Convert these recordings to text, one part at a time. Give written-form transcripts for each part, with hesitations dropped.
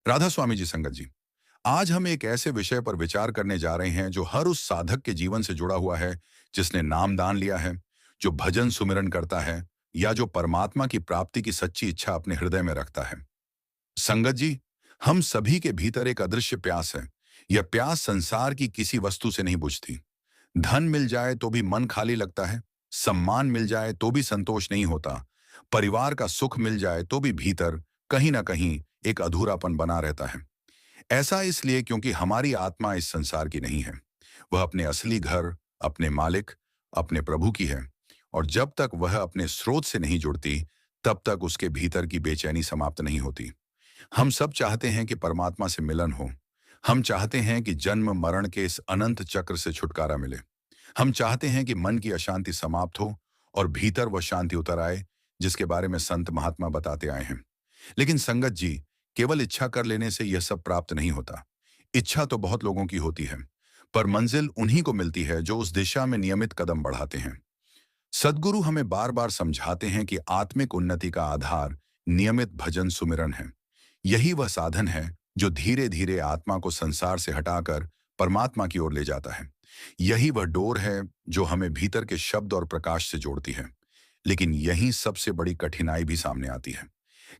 राधा स्वामी जी, संगत जी, आज हम एक ऐसे विषय पर विचार करने जा रहे हैं जो हर उस साधक के जीवन से जुड़ा हुआ है जिसने नाम दान लिया है, जो भजन सुमिरन करता है या जो परमात्मा की प्राप्ति की सच्ची इच्छा अपने हृदय में रखता है। संगत जी, हम सभी के भीतर एक अदृश्य प्यास है। यह प्यास संसार की किसी वस्तु से नहीं बुझती। धन मिल जाए तो भी मन खाली लगता है, सम्मान मिल जाए तो भी संतोष नहीं होता, परिवार का सुख मिल जाए तो भी भीतर कहीं ना कहीं एक अधूरापन बना रहता है। ऐसा इसलिए क्योंकि हमारी आत्मा इस संसार की नहीं है। वह अपने असली घर, अपने मालिक, अपने प्रभु की है। और जब तक वह अपने स्रोत से नहीं जुड़ती, तब तक उसके भीतर की बेचैनी समाप्त नहीं होती। हम सब चाहते हैं कि परमात्मा से मिलन हो। हम चाहते हैं कि जन्म मरण के इस अनंत चक्र से छुटकारा मिले। हम चाहते हैं कि मन की अशांति समाप्त हो और भीतर वह शांति उतर आए जिसके बारे में संत महात्मा बताते आए हैं। लेकिन संगत जी, केवल इच्छा कर लेने से यह सब प्राप्त नहीं होता। इच्छा तो बहुत लोगों की होती है, पर मंजिल उन्हीं को मिलती है जो उस दिशा में नियमित कदम बढ़ाते हैं। सद्गुरु हमें बार बार समझाते हैं कि आत्मिक उन्नति का आधार नियमित भजन सुमिरन है। यही वह साधन है जो धीरे धीरे आत्मा को संसार से हटाकर परमात्मा की ओर ले जाता है। यही वह डोर है जो हमें भीतर के शब्द और प्रकाश से जोड़ती है। लेकिन यही सबसे बड़ी कठिनाई भी सामने आती है।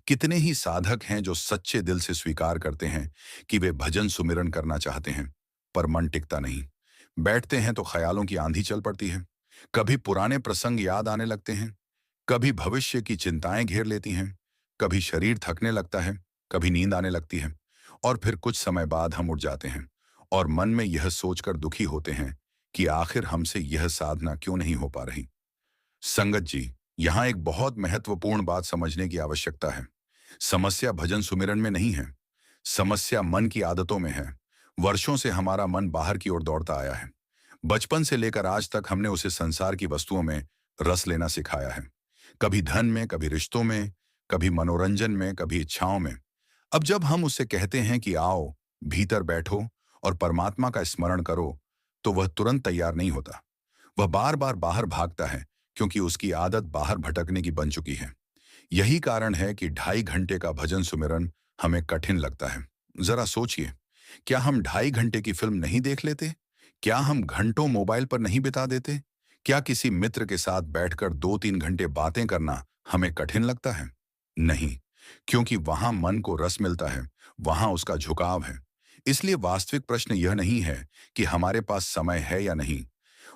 कितने ही साधक हैं जो सच्चे दिल से स्वीकार करते हैं कि वे भजन सुमिरन करना चाहते हैं, पर मन टिकता नहीं। बैठते हैं तो ख्यालों की आंधी चल पड़ती है। कभी पुराने प्रसंग याद आने लगते हैं, कभी भविष्य की चिंताएं घेर लेती हैं, कभी शरीर थकने लगता है, कभी नींद आने लगती है। और फिर कुछ समय बाद हम उठ जाते हैं और मन में यह सोचकर दुखी होते हैं कि आखिर हमसे यह साधना क्यों नहीं हो पा रही। संगत जी, यहाँ एक बहुत महत्वपूर्ण बात समझने की आवश्यकता है। समस्या भजन सुमिरन में नहीं है। समस्या मन की आदतों में है। वर्षों से हमारा मन बाहर की ओर दौड़ता आया है। बचपन से लेकर आज तक हमने उसे संसार की वस्तुओं में रस लेना सिखाया है। कभी धन में, कभी रिश्तों में, कभी मनोरंजन में, कभी इच्छाओं में। अब जब हम उससे कहते हैं कि आओ, भीतर बैठो और परमात्मा का स्मरण करो, तो वह तुरंत तैयार नहीं होता। वह बार बार बाहर भागता है, क्योंकि उसकी आदत बाहर भटकने की बन चुकी है। यही कारण है कि 2.5 घंटे का भजन सुमिरन हमें कठिन लगता है। जरा सोचिए, क्या हम 2.5 घंटे की फिल्म नहीं देख लेते? क्या हम घंटों मोबाइल पर नहीं बिता देते? क्या किसी मित्र के साथ बैठकर 2-3 घंटे बातें करना हमें कठिन लगता है? नहीं, क्योंकि वहां मन को रस मिलता है, वहां उसका झुकाव है। इसलिए वास्तविक प्रश्न यह नहीं है कि हमारे पास समय है या नहीं।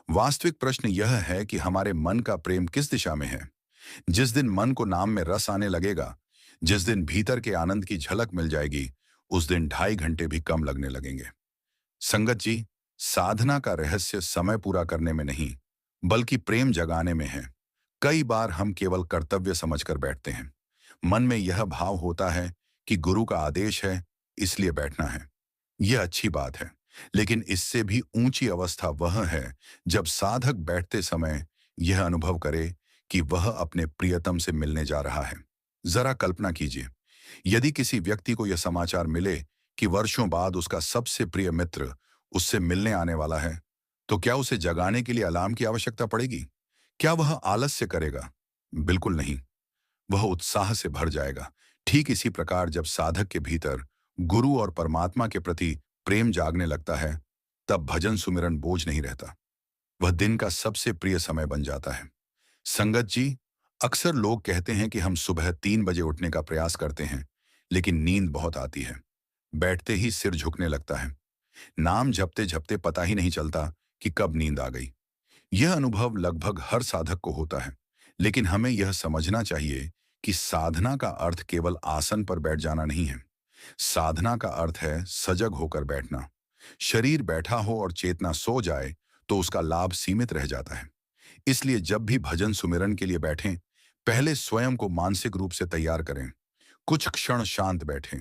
वास्तविक प्रश्न यह है कि हमारे मन का प्रेम किस दिशा में है। जिस दिन मन को नाम में रस आने लगेगा, जिस दिन भीतर के आनंद की झलक मिल जाएगी, उस दिन 2.5 घंटे भी कम लगने लगेंगे। संगत जी, साधना का रहस्य समय पूरा करने में नहीं, बल्कि प्रेम जगाने में है। कई बार हम केवल कर्तव्य समझकर बैठते हैं। मन में यह भाव होता है कि गुरु का आदेश है, इसलिए बैठना है। यह अच्छी बात है, लेकिन इससे भी ऊंची अवस्था वह है जब साधक बैठते समय यह अनुभव करे कि वह अपने प्रियतम से मिलने जा रहा है। जरा कल्पना कीजिए, यदि किसी व्यक्ति को यह समाचार मिले कि वर्षों बाद उसका सबसे प्रिय मित्र उससे मिलने आने वाला है, तो क्या उसे जगाने के लिए अलार्म की आवश्यकता पड़ेगी? क्या वह आलस्य करेगा? बिल्कुल नहीं। वह उत्साह से भर जाएगा। ठीक इसी प्रकार जब साधक के भीतर गुरु और परमात्मा के प्रति प्रेम जागने लगता है, तब भजन सुमिरन बोझ नहीं रहता। वह दिन का सबसे प्रिय समय बन जाता है। संगत जी, अक्सर लोग कहते हैं कि हम सुबह 3 बजे उठने का प्रयास करते हैं, लेकिन नींद बहुत आती है। बैठते ही सिर झुकने लगता है। नाम जपते जपते पता ही नहीं चलता कि कब नींद आ गई। यह अनुभव लगभग हर साधक को होता है। लेकिन हमें यह समझना चाहिए कि साधना का अर्थ केवल आसन पर बैठ जाना नहीं है। साधना का अर्थ है सजग होकर बैठना। शरीर बैठा हो और चेतना सो जाए तो उसका लाभ सीमित रह जाता है। इसलिए जब भी भजन सुमिरन के लिए बैठें, पहले स्वयं को मानसिक रूप से तैयार करें। कुछ क्षण शांत बैठें,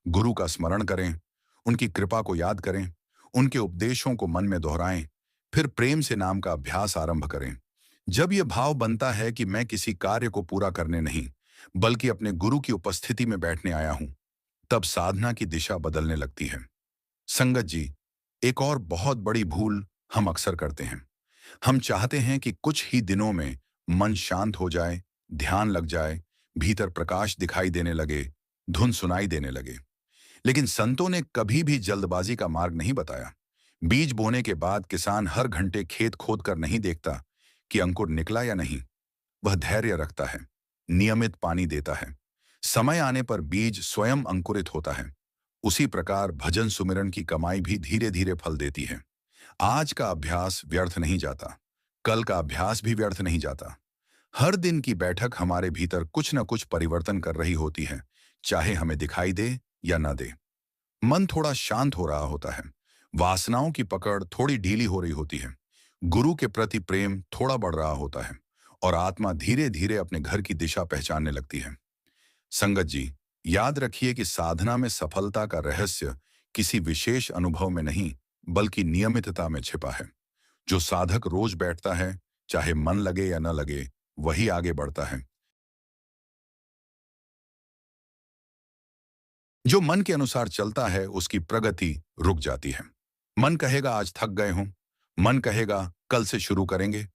गुरु का स्मरण करें, उनकी कृपा को याद करें, उनके उपदेशों को मन में दोहराएं, फिर प्रेम से नाम का अभ्यास आरंभ करें। जब यह भाव बनता है कि मैं किसी कार्य को पूरा करने नहीं, बल्कि अपने गुरु की उपस्थिति में बैठने आया हूं, तब साधना की दिशा बदलने लगती है। संगत जी, एक और बहुत बड़ी भूल हम अक्सर करते हैं। हम चाहते हैं कि कुछ ही दिनों में मन शांत हो जाए, ध्यान लग जाए, भीतर प्रकाश दिखाई देने लगे, धुन सुनाई देने लगे। लेकिन संतों ने कभी भी जल्दबाजी का मार्ग नहीं बताया। बीज बोने के बाद किसान हर घंटे खेत खोद कर नहीं देखता कि अंकुर निकला या नहीं। वह धैर्य रखता है, नियमित पानी देता है। समय आने पर बीज स्वयं अंकुरित होता है। उसी प्रकार भजन सुमिरन की कमाई भी धीरे धीरे फल देती है। आज का अभ्यास व्यर्थ नहीं जाता, कल का अभ्यास भी व्यर्थ नहीं जाता। हर दिन की बैठक हमारे भीतर कुछ न कुछ परिवर्तन कर रही होती है, चाहे हमें दिखाई दे या न दे। मन थोड़ा शांत हो रहा होता है, वासनाओं की पकड़ थोड़ी ढीली हो रही होती है, गुरु के प्रति प्रेम थोड़ा बढ़ रहा होता है और आत्मा धीरे धीरे अपने घर की दिशा पहचानने लगती है। संगत जी, याद रखिए कि साधना में सफलता का रहस्य किसी विशेष अनुभव में नहीं, बल्कि नियमितता में छिपा है। जो साधक रोज बैठता है, चाहे मन लगे या न लगे, वही आगे बढ़ता है। जो मन के अनुसार चलता है, उसकी प्रगति रुक जाती है। मन कहेगा आज थक गए हों, मन कहेगा कल से शुरू करेंगे,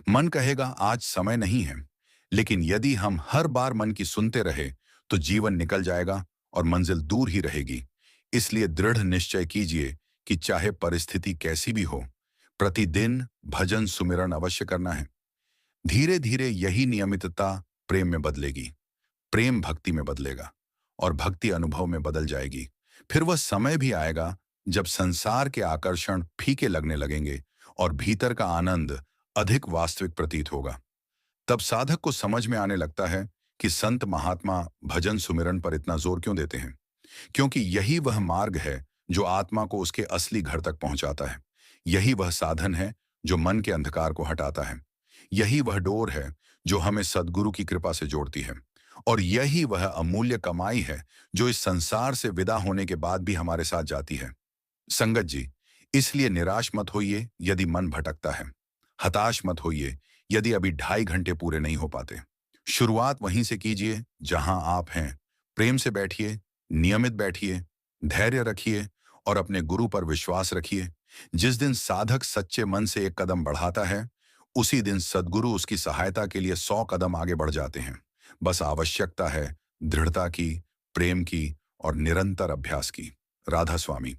मन कहेगा आज समय नहीं है। लेकिन यदि हम हर बार मन की सुनते रहे, तो जीवन निकल जाएगा और मंजिल दूर ही रहेगी। इसलिए दृढ़ निश्चय कीजिए कि चाहे परिस्थिति कैसी भी हो, प्रतिदिन भजन सुमिरन अवश्य करना है। धीरे धीरे यही नियमितता प्रेम में बदलेगी, प्रेम भक्ति में बदलेगा और भक्ति अनुभव में बदल जाएगी। फिर वह समय भी आएगा जब संसार के आकर्षण फीके लगने लगेंगे और भीतर का आनंद अधिक वास्तविक प्रतीत होगा। तब साधक को समझ में आने लगता है कि संत महात्मा भजन सुमिरन पर इतना जोर क्यों देते हैं, क्योंकि यही वह मार्ग है जो आत्मा को उसके असली घर तक पहुंचाता है। यही वह साधन है जो मन के अंधकार को हटाता है। यही वह डोर है जो हमें सद्गुरु की कृपा से जोड़ती है। और यही वह अमूल्य कमाई है जो इस संसार से विदा होने के बाद भी हमारे साथ जाती है। संगत जी, इसलिए निराश मत होइए यदि मन भटकता है। हताश मत होइए यदि अभी 2.5 घंटे पूरे नहीं हो पाते। शुरुआत वहीं से कीजिए जहां आप हैं। प्रेम से बैठिए, नियमित बैठिए, धैर्य रखिए और अपने गुरु पर विश्वास रखिए। जिस दिन साधक सच्चे मन से एक कदम बढ़ाता है, उसी दिन सद्गुरु उसकी सहायता के लिए 100 कदम आगे बढ़ जाते हैं। बस आवश्यकता है दृढ़ता की, प्रेम की और निरंतर अभ्यास की। राधा स्वामी।